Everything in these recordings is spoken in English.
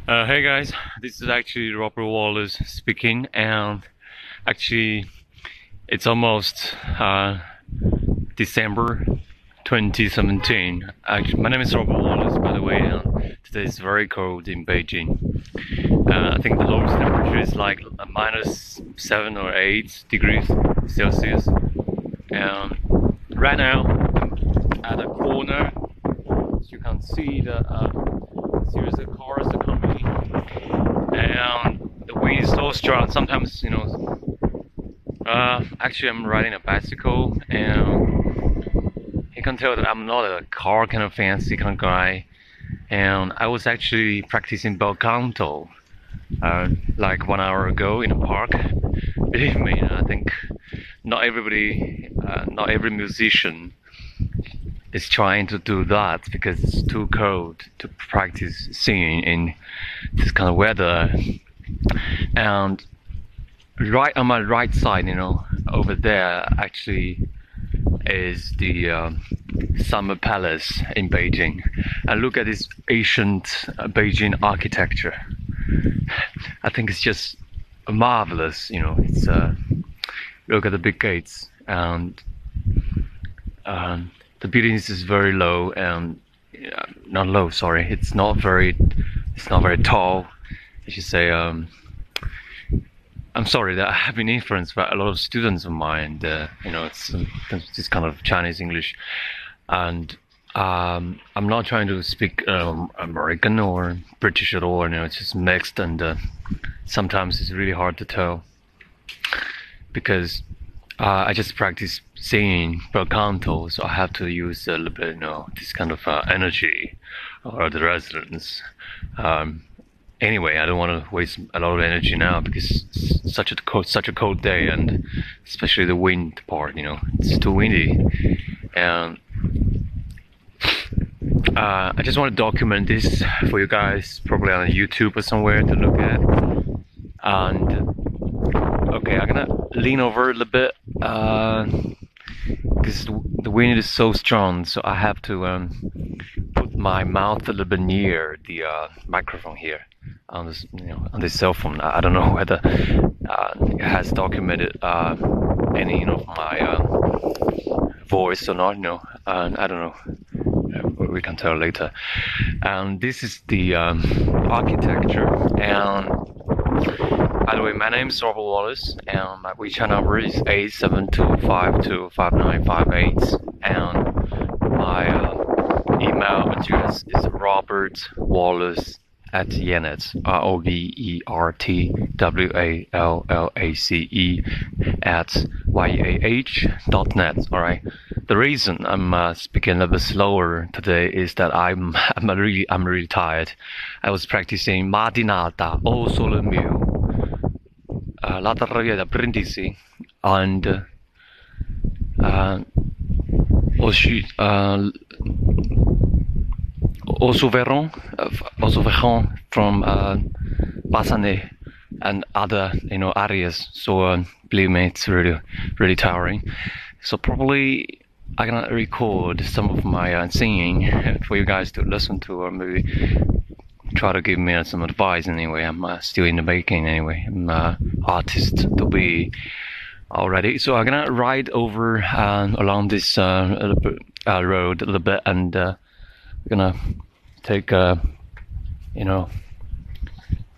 Hey guys, this is actually Robert Wallace speaking, and actually, it's almost December 2017. Actually, my name is Robert Wallace, by the way, and today is very cold in Beijing. I think the lowest temperature is like -7 or 8 degrees Celsius. And right now, at a corner, you can see the series of cars are coming, and the wind is so strong. Sometimes, actually, I'm riding a bicycle, and you can tell that I'm not a car kind of fancy kind of guy. And I was actually practicing bel canto like 1 hour ago in a park. Believe me, I think not every musician is trying to do that because it's too cold to practice singing in this kind of weather. And right on my right side, over there actually is the Summer Palace in Beijing. And look at this ancient Beijing architecture. I think it's just marvelous. It's look at the big gates, and the building is very low, and not low. Sorry, it's not very tall. I should say. I'm sorry that I have been influenced by a lot of students of mine. It's this kind of Chinese English, and I'm not trying to speak American or British at all. It's just mixed, and sometimes it's really hard to tell because I just practice singing bel canto, so I have to use a little bit, this kind of energy or the resonance. Anyway, I don't want to waste a lot of energy now because it's such a cold day, and especially the wind part. It's too windy, and I just want to document this for you guys, probably on YouTube or somewhere to look at. And okay, I'm gonna lean over a little bit because the wind is so strong, so I have to put my mouth a little bit near the microphone here on this, on this cell phone. I don't know whether it has documented any of my voice or not. I don't know. We can tell later. And this is the architecture. And by the way, my name is Robert Wallace, and my WeChat number is 872525958, and my email address is robertwallace@yanet, ROBERTWALLACE @YAH.net. All right. The reason I'm speaking a little bit slower today is that I'm really tired. I was practicing Matinata o Sole Mio, La Tarravia da Brindisi, and also Veron from Bassanet and other areas. So believe me, it's really tiring. So probably I'm gonna record some of my singing for you guys to listen to, or maybe try to give me some advice. Anyway, I'm still in the making. Anyway, I'm an artist to be already. So I'm gonna ride over along this road a little bit, and we're gonna take all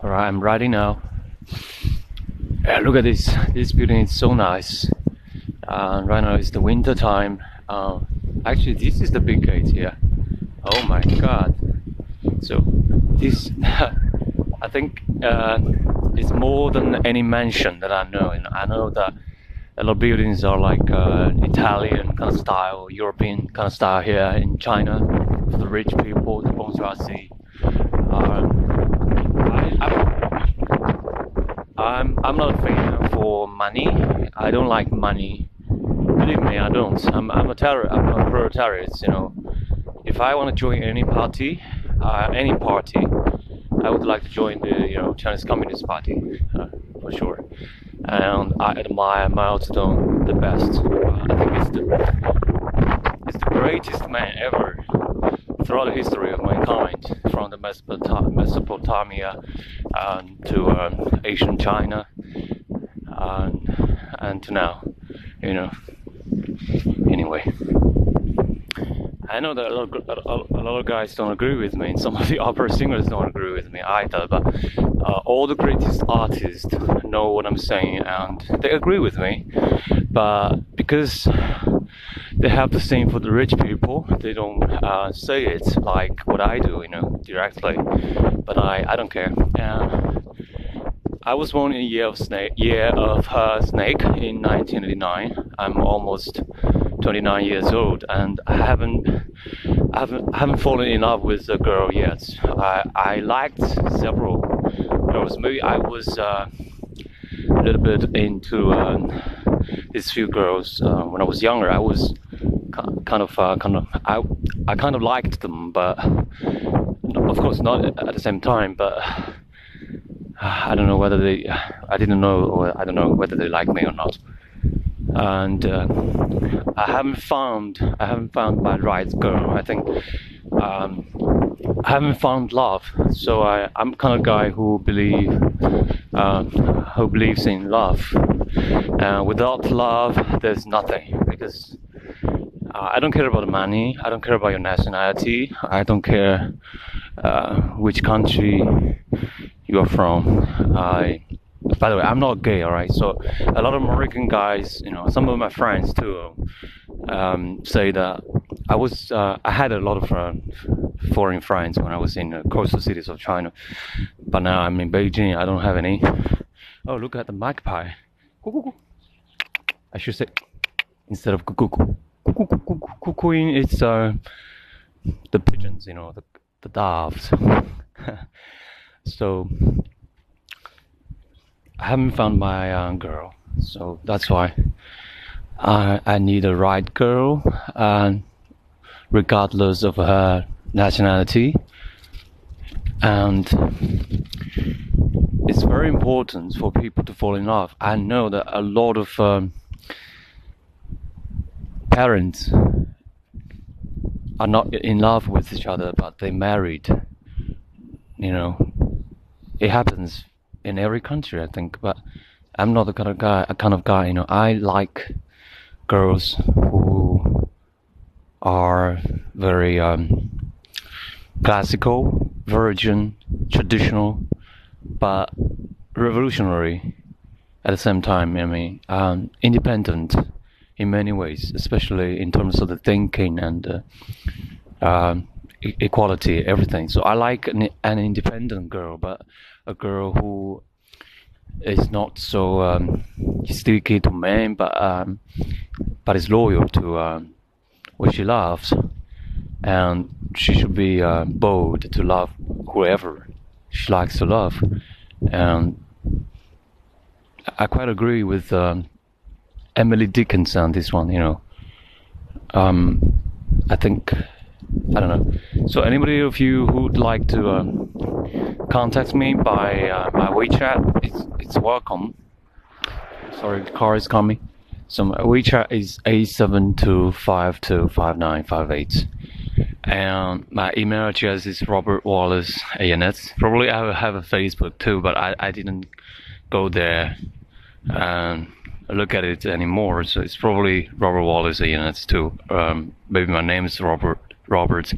right, I'm riding now. Look at this building, it's so nice. Right now it's the winter time. Actually, this is the big gate here. Oh my god. So this I think it's more than any mansion that I know. I know that a lot of buildings are like Italian kind of style, European kind of style here in China for the rich people, the bourgeoisie. I'm not a fan for money. I don't like money. Believe me, I don't. I'm a proletariat. If I want to join any party, I would like to join the Chinese Communist Party for sure. And I admire Mao Zedong the best. I think it's the greatest man ever. throughout the history of mankind, from the Mesopotamia to ancient China, and to now, you know. Anyway, I know that a lot of guys don't agree with me, and some of the opera singers don't agree with me either, but all the greatest artists know what I'm saying, and they agree with me. But because they have the same for the rich people, they don't say it like what I do, directly. But I don't care. I was born in year of snake in 1989. I'm almost 29 years old, and I haven't fallen in love with a girl yet. I liked several girls. Maybe I was a little bit into these few girls when I was younger. I was I kind of liked them, but of course not at the same time. But I don't know whether I didn't know, or I don't know whether they like me or not. And I haven't found my right girl. I think I haven't found love. So I'm kind of guy who believes in love. Without love, there's nothing, because I don't care about the money. I don't care about your nationality. I don't care which country you are from. By the way, I'm not gay, alright? So a lot of American guys, some of my friends too, say that I had a lot of foreign friends when I was in coastal cities of China, but now I'm in Beijing. I don't have any. Oh, look at the magpie. I should say instead of cuckooing, it's the pigeons, the doves. So I haven't found my girl, so that's why I need a right girl, regardless of her nationality. And it's very important for people to fall in love. I know that a lot of parents are not in love with each other, but they married. It happens in every country, I think. But I'm not the kind of guy. I like girls who are very classical, virgin, traditional, but revolutionary at the same time. Independent in many ways, especially in terms of the thinking and equality, everything. So I like an independent girl, but a girl who is not so sticky to men, but is loyal to what she loves, and she should be bold to love whoever she likes to love. And I quite agree with Emily Dickinson on this one. I think, I don't know. So anybody of you who'd like to contact me by my WeChat, it's welcome. Sorry, the car is coming. So my WeChat is 872525958, and my email address is Robert Wallace ANS. Probably I will have a Facebook too, but I didn't go there and look at it anymore. So it's probably Robert Wallace ANS too. Maybe my name is Robert Wallace.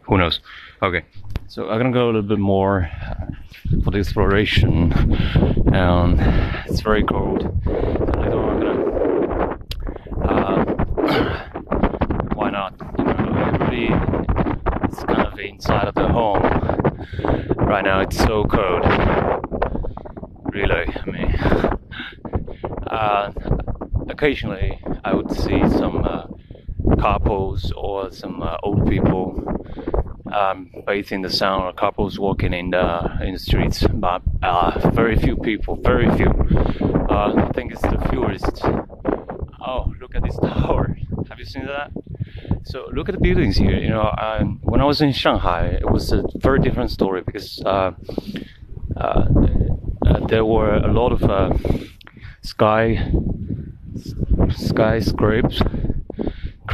Who knows? Okay, so I'm gonna go a little bit more for the exploration, and it's very cold. So later on, I'm gonna why not? Everybody is kind of inside of the home right now. It's so cold, really. Occasionally I would see some couples or some old people bathing in the sun, or couples walking in the streets, but very few people. I think it's the fewest. Oh, look at this tower! Have you seen that? So look at the buildings here. When I was in Shanghai, it was a very different story, because there were a lot of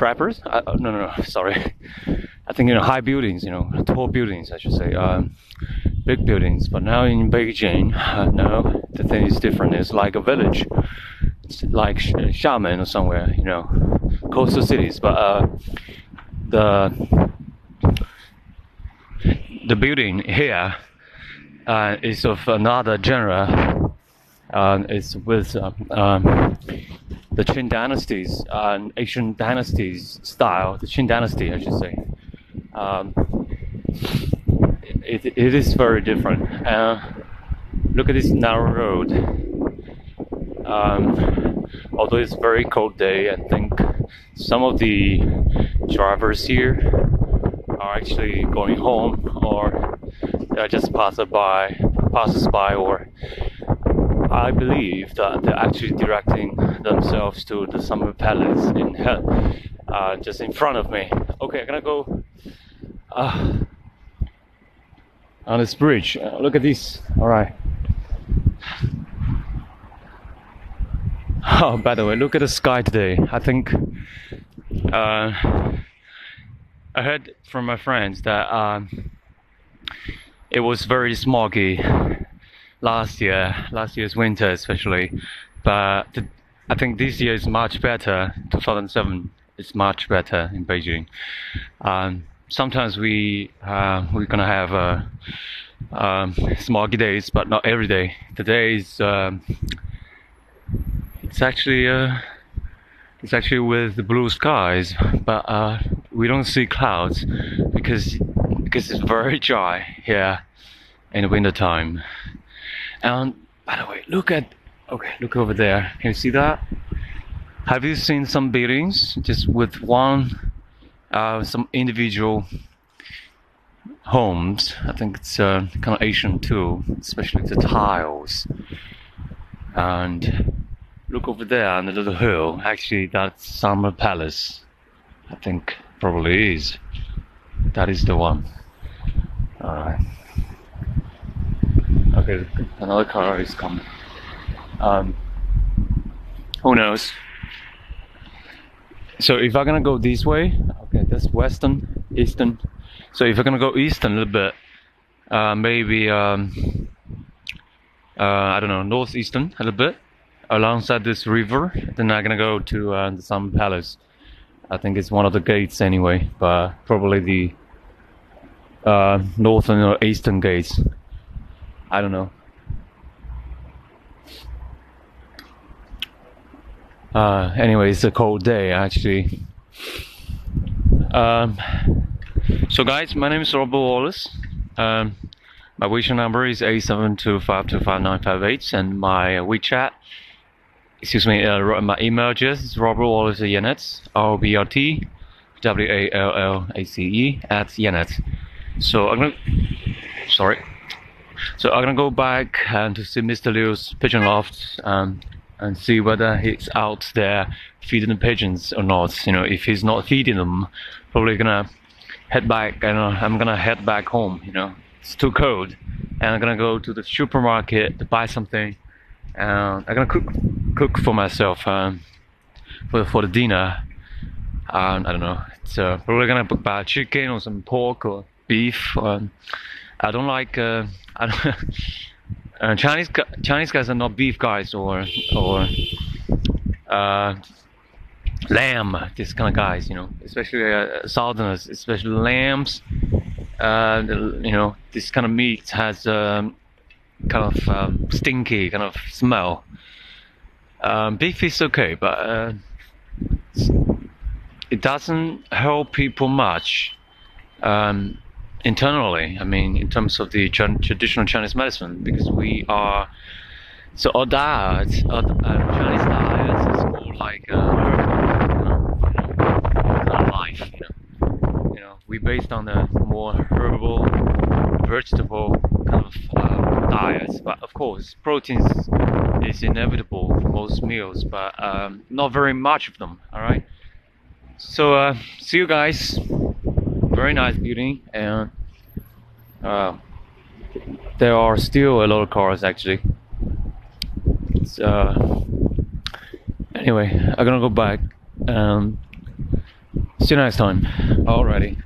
skyscrapers. No, sorry. I think high buildings, tall buildings, I should say, big buildings. But now in Beijing, no, the thing is different. It's like a village, it's like Xiamen or somewhere, coastal cities. But the building here is of another genre. It's with the Qing dynasties, Asian dynasties style. The Qing dynasty, I should say. It is very different. Look at this narrow road. Although it's a very cold day, I think some of the drivers here are actually going home, or they're just passers by, or I believe that they're actually directing themselves to the summer palace in just in front of me. Okay, I'm gonna go on this bridge. Look at this. All right. Oh, by the way, look at the sky today. I think I heard from my friends that it was very smoggy last year's winter especially, but I think this year is much better. 2007 is much better in Beijing. Sometimes we're gonna have smoggy days, but not every day. Today is it's actually with the blue skies, but we don't see clouds because it's very dry here in the winter time. And by the way, look over there. Can you see that? Have you seen some buildings just with some individual homes? I think it's kind of Asian too, especially the tiles. And look over there on the little hill. Actually, that's Summer Palace. I think probably is. That is the one. Alright. Okay, another car is coming. Who knows? So if I'm gonna go this way, okay, that's western, eastern. So if I'm gonna go eastern a little bit, maybe I don't know, northeastern a little bit, alongside this river, then I'm gonna go to the Summer Palace. I think it's one of the gates anyway, but probably the northern or eastern gates. I don't know. Anyway, it's a cold day actually. So guys, my name is Robert Wallace. My WeChat number is 8725255958, and my WeChat, my email address is robertwallace@yanet, ROBRTWALLACE So I'm gonna go back to see Mr. Liu's pigeon loft and see whether he's out there feeding the pigeons or not. If he's not feeding them, probably gonna head back. I'm gonna head back home. It's too cold, and I'm gonna go to the supermarket to buy something. I'm gonna cook for myself for the dinner. I don't know. It's probably gonna buy chicken or some pork or beef. I don't like. Chinese guys are not beef guys or lamb. This kind of guys, especially Southerners, especially lambs. This kind of meat has kind of stinky kind of smell. Beef is okay, but it doesn't help people much. Internally, I mean, in terms of the traditional Chinese medicine, because we are so our diet, Chinese diet is more like life. We based on the more herbal, vegetable kind of diets. But of course, proteins is inevitable for most meals, but not very much of them. All right. So see you guys. Very nice building, and there are still a lot of cars actually. Anyway, I'm gonna go back and See you next time. Alrighty.